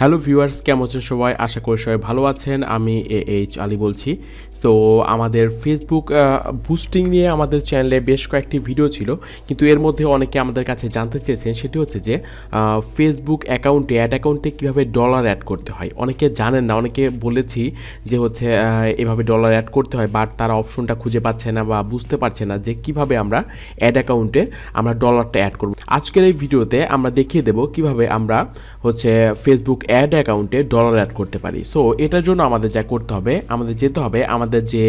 Hello viewers, কেমন আছেন সবাই? আশা করি সবাই ভালো আছেন। আমি এইচ আলী বলছি। সো আমাদের ফেসবুক বুস্টিং নিয়ে আমাদের চ্যানেলে বেশ কয়েকটি ভিডিও ছিল, কিন্তু এর মধ্যে অনেকে আমাদের কাছে জানতে চেয়েছেন সেটি হচ্ছে যে ফেসবুক অ্যাকাউন্টে অ্যাড অ্যাকাউন্টে কীভাবে ডলার অ্যাড করতে হয়। অনেকে জানেন না, অনেকে বলেছি যে হচ্ছে এভাবে ডলার অ্যাড করতে হয়, বাট তারা অপশনটা খুঁজে পাচ্ছে না বা বুঝতে পারছে না যে কিভাবে আমরা অ্যাড অ্যাকাউন্টে আমরা ডলারটা অ্যাড করব। আজকের এই ভিডিওতে আমরা দেখিয়ে দেব কিভাবে আমরা হচ্ছে ফেসবুক অ্যাড অ্যাকাউন্টে ডলার অ্যাড করতে পারি। সো এটার জন্য আমাদের যা করতে হবে, আমাদের যেতে হবে আমাদের যে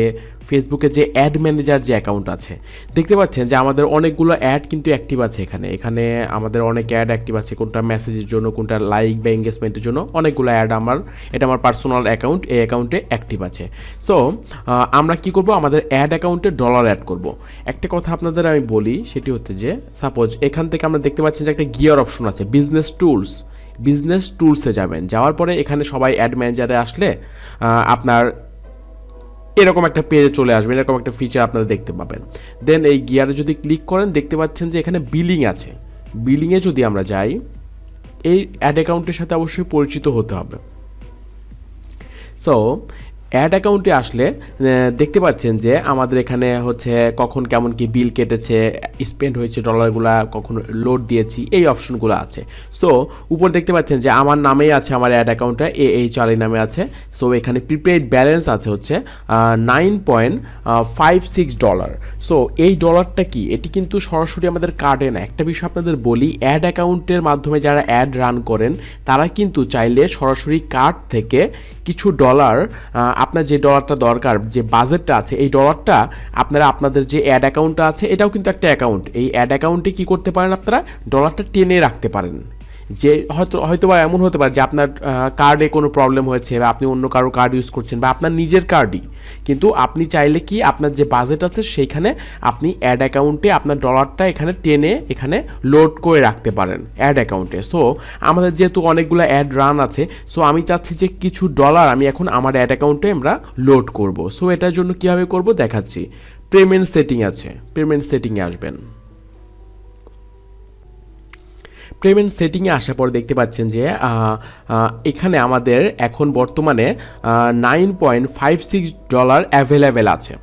ফেসবুকে যে অ্যাড ম্যানেজার যে অ্যাকাউন্ট আছে, দেখতে পাচ্ছেন যে আমাদের অনেকগুলো অ্যাড কিন্তু অ্যাক্টিভ আছে এখানে আমাদের অনেক অ্যাড অ্যাক্টিভ আছে, কোনটা মেসেজের জন্য, কোনটা লাইক বা এঙ্গেজমেন্টের জন্য, অনেকগুলো অ্যাড এটা আমার পার্সোনাল অ্যাকাউন্ট, এই অ্যাকাউন্টে অ্যাক্টিভ আছে। সো আমরা কি করব, আমাদের অ্যাড অ্যাকাউন্টে ডলার অ্যাড করব। একটা কথা আপনাদের আমি বলি, সেটি হচ্ছে যে সাপোজ এখান থেকে আমরা দেখতে পাচ্ছেন যে একটা গিয়ার অপশন আছে, বিজনেস টুলসে যাওয়ার পরে এখানে সবাই অ্যাড ম্যানেজারে আসলে আপনার এরকম একটা পেজে চলে আসবে, এরকম একটা ফিচার আপনারা দেখতে পাবেন। দেন এই গিয়ারে যদি ক্লিক করেন, দেখতে পাচ্ছেন যে এখানে বিলিং আছে। বিলিংয়ে যদি আমরা যাই, এই অ্যাড অ্যাকাউন্টের সাথে অবশ্যই পরিচিত হতে হবে। সো অ্যাড অ্যাকাউন্টে আসলে দেখতে পাচ্ছেন যে আমাদের এখানে হচ্ছে কখন কেমন কি বিল কেটেছে, স্পেন্ড হয়েছে ডলারগুলা, কখন লোড দিয়েছি, এই অপশনগুলো আছে। সো উপর দেখতে পাচ্ছেন যে আমার নামেই আছে, আমার অ্যাড অ্যাকাউন্টটা এইচ আলী নামে আছে। সো এখানে প্রিপেইড ব্যালেন্স আছে হচ্ছে $9.56। সো এই ডলারটা কি, এটি কিন্তু সরাসরি আমাদের কার্ডে না। একটা বিষয় আপনাদের বলি, অ্যাড অ্যাকাউন্টের মাধ্যমে যারা অ্যাড রান করেন তারা কিন্তু চাইলে সরাসরি কার্ড থেকে কিছু ডলার, আপনার যে ডলারটা দরকার, যে বাজেটটা আছে, এই ডলারটা আপনারা আপনাদের যে অ্যাড অ্যাকাউন্টটা আছে, এটাও কিন্তু একটা অ্যাকাউন্ট, এই অ্যাড অ্যাকাউন্টে কী করতে পারেন, আপনারা ডলারটা টেনে রাখতে পারেন। যে হয়তো বা এমন হতে পারে যে আপনার কার্ডে কোনো প্রবলেম হয়েছে, বা আপনি অন্য কারো কার্ড ইউজ করছেন, বা আপনার নিজের কার্ডই, কিন্তু আপনি চাইলে কি আপনার যে বাজেট আছে সেইখানে আপনি অ্যাড অ্যাকাউন্টে আপনার ডলারটা এখানে টেনে এখানে লোড করে রাখতে পারেন অ্যাড অ্যাকাউন্টে। সো আমাদের যেহেতু অনেকগুলো অ্যাড রান আছে, সো আমি চাচ্ছি যে কিছু ডলার আমি এখন আমার অ্যাড অ্যাকাউন্টে আমরা লোড করব। সো এটার জন্য কীভাবে করব দেখাচ্ছি। পেমেন্ট সেটিং আছে, পেমেন্ট সেটিংয়ে আসবেন। পেমেন্ট সেটিংয়ে আসার পর দেখতে পাচ্ছেন যে এখানে আমাদের এখন বর্তমানে $9.56 অ্যাভেলেবেল আছে।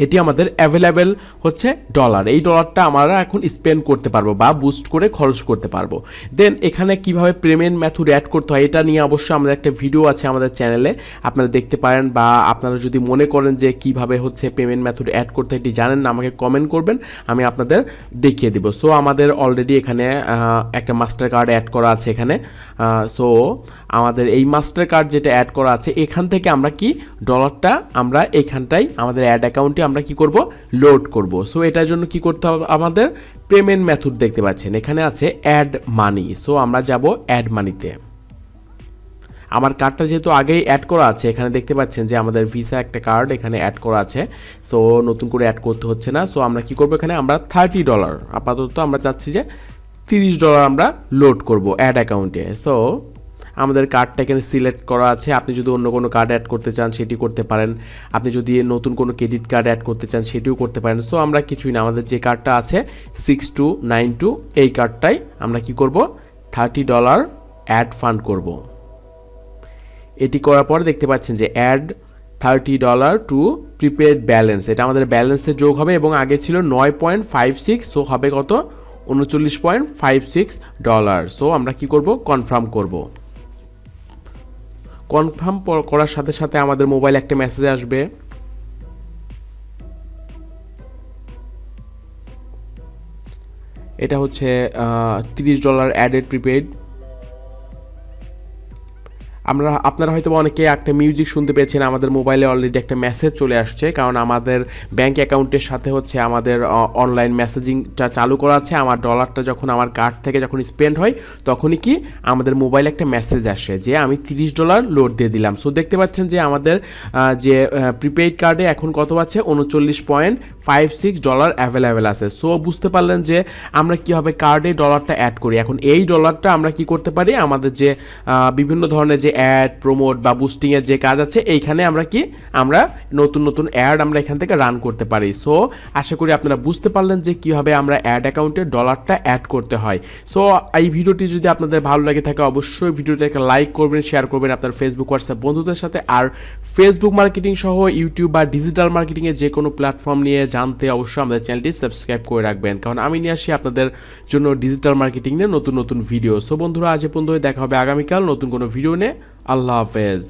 এটি আমাদের অ্যাভেলেবেল হচ্ছে ডলার। এই ডলারটা আমরা এখন স্পেন্ড করতে পারবো বা বুস্ট করে খরচ করতে পারবো। দেন এখানে কিভাবে পেমেন্ট মেথড অ্যাড করতে হয়, এটা নিয়ে অবশ্যই আমাদের একটা ভিডিও আছে আমাদের চ্যানেলে, আপনারা দেখতে পারেন। বা আপনারা যদি মনে করেন যে কিভাবে হচ্ছে পেমেন্ট মেথড অ্যাড করতে এটি জানেন না, আমাকে কমেন্ট করবেন, আমি আপনাদের দেখিয়ে দেবো। সো আমাদের অলরেডি এখানে একটা মাস্টার কার্ড অ্যাড করা আছে এখানে। সো আমাদের এই মাস্টার কার্ড যেটা অ্যাড করা আছে, এখান থেকে আমরা কি ডলারটা আমরা এখানটাই আমাদের অ্যাড অ্যাকাউন্টে আমরা কি করব, লোড করব। সো এটার জন্য কি করতে হবে, আমাদের পেমেন্ট মেথড দেখতে পাচ্ছেন এখানে আছে অ্যাড মানি। সো আমরা যাব অ্যাড মানিতে। আমার কার্ডটা যেহেতু আগেই অ্যাড করা আছে, এখানে দেখতে পাচ্ছেন যে আমাদের ভিসা একটা কার্ড এখানে অ্যাড করা আছে। সো নতুন করে অ্যাড করতে হচ্ছে না। সো আমরা কি করব, এখানে আমরা $30 আপাতত আমরা চাচ্ছি যে $30 আমরা লোড করব অ্যাড অ্যাকাউন্টে। সো আমাদের কার্ডটা এখানে সিলেক্ট করা আছে। আপনি যদি অন্য কোনো কার্ড অ্যাড করতে চান সেটি করতে পারেন, আপনি যদি নতুন কোনো ক্রেডিট কার্ড অ্যাড করতে চান সেটিও করতে পারেন। সো আমরা কিছুই না, আমাদের যে কার্ডটা আছে 6292, এই কার্ডটাই আমরা কি করব, $30 অ্যাড ফান্ড করব। এটি করার পর দেখতে পাচ্ছেন যে অ্যাড $30 টু প্রিপেড ব্যালেন্স, এটা আমাদের ব্যালেন্সে যোগ হবে, এবং আগে ছিল 9.56, সো হবে কত, $39.56। সো আমরা কি করব, কনফার্ম করব। কনফার্ম করার সাথে সাথে আমাদের মোবাইলে একটা মেসেজ আসবে। এটা হচ্ছে $30 অ্যাডেড প্রিপেড। আপনারা হয়তো অনেকে একটা মিউজিক শুনতে পেয়েছেন, আমাদের মোবাইলে অলরেডি একটা মেসেজ চলে আসছে, কারণ আমাদের ব্যাংক অ্যাকাউন্টের সাথে হচ্ছে আমাদের অনলাইন মেসেজিংটা চালু করা আছে। আমার ডলারটা যখন আমার কার্ড থেকে যখন স্পেন্ড হয়, তখনই কি আমাদের মোবাইলে একটা মেসেজ আসে যে আমি $30 লোড দিয়ে দিলাম। সো দেখতে পাচ্ছেন যে আমাদের যে প্রিপেইড কার্ডে এখন কত আছে, $39.56 অ্যাভেলেবেল আছে। সো বুঝতে পারলেন যে আমরা কীভাবে কার্ডে ডলারটা অ্যাড করি। এখন এই ডলারটা আমরা কি করতে পারি, আমাদের যে বিভিন্ন ধরনের যে অ্যাড প্রমোট বা বুস্টিংয়ের যে কাজ আছে এইখানে আমরা নতুন নতুন অ্যাড আমরা এখান থেকে রান করতে পারি। সো আশা করি আপনারা বুঝতে পারলেন যে কীভাবে আমরা অ্যাড অ্যাকাউন্টে ডলারটা অ্যাড করতে হয়। সো এই ভিডিওটি যদি আপনাদের ভালো লাগে থাকে অবশ্যই ভিডিওতে একটা লাইক করবেন, শেয়ার করবেন আপনার ফেসবুক হোয়াটসঅ্যাপ বন্ধুদের সাথে। আর ফেসবুক মার্কেটিং সহ ইউটিউব বা ডিজিটাল মার্কেটিংয়ের যে কোনো প্ল্যাটফর্ম নিয়ে জানতে অবশ্যই আমাদের চ্যানেলটি সাবস্ক্রাইব করে রাখবেন, কারণ আমি নিয়ে আসি আপনাদের জন্য ডিজিটাল মার্কেটিং নিয়ে নতুন নতুন ভিডিও। সো বন্ধুরা, আজ এ পর্যন্ত দেখা হবে আগামীকাল নতুন কোনো ভিডিও নিয়ে। আল্লাহ হাফেজ।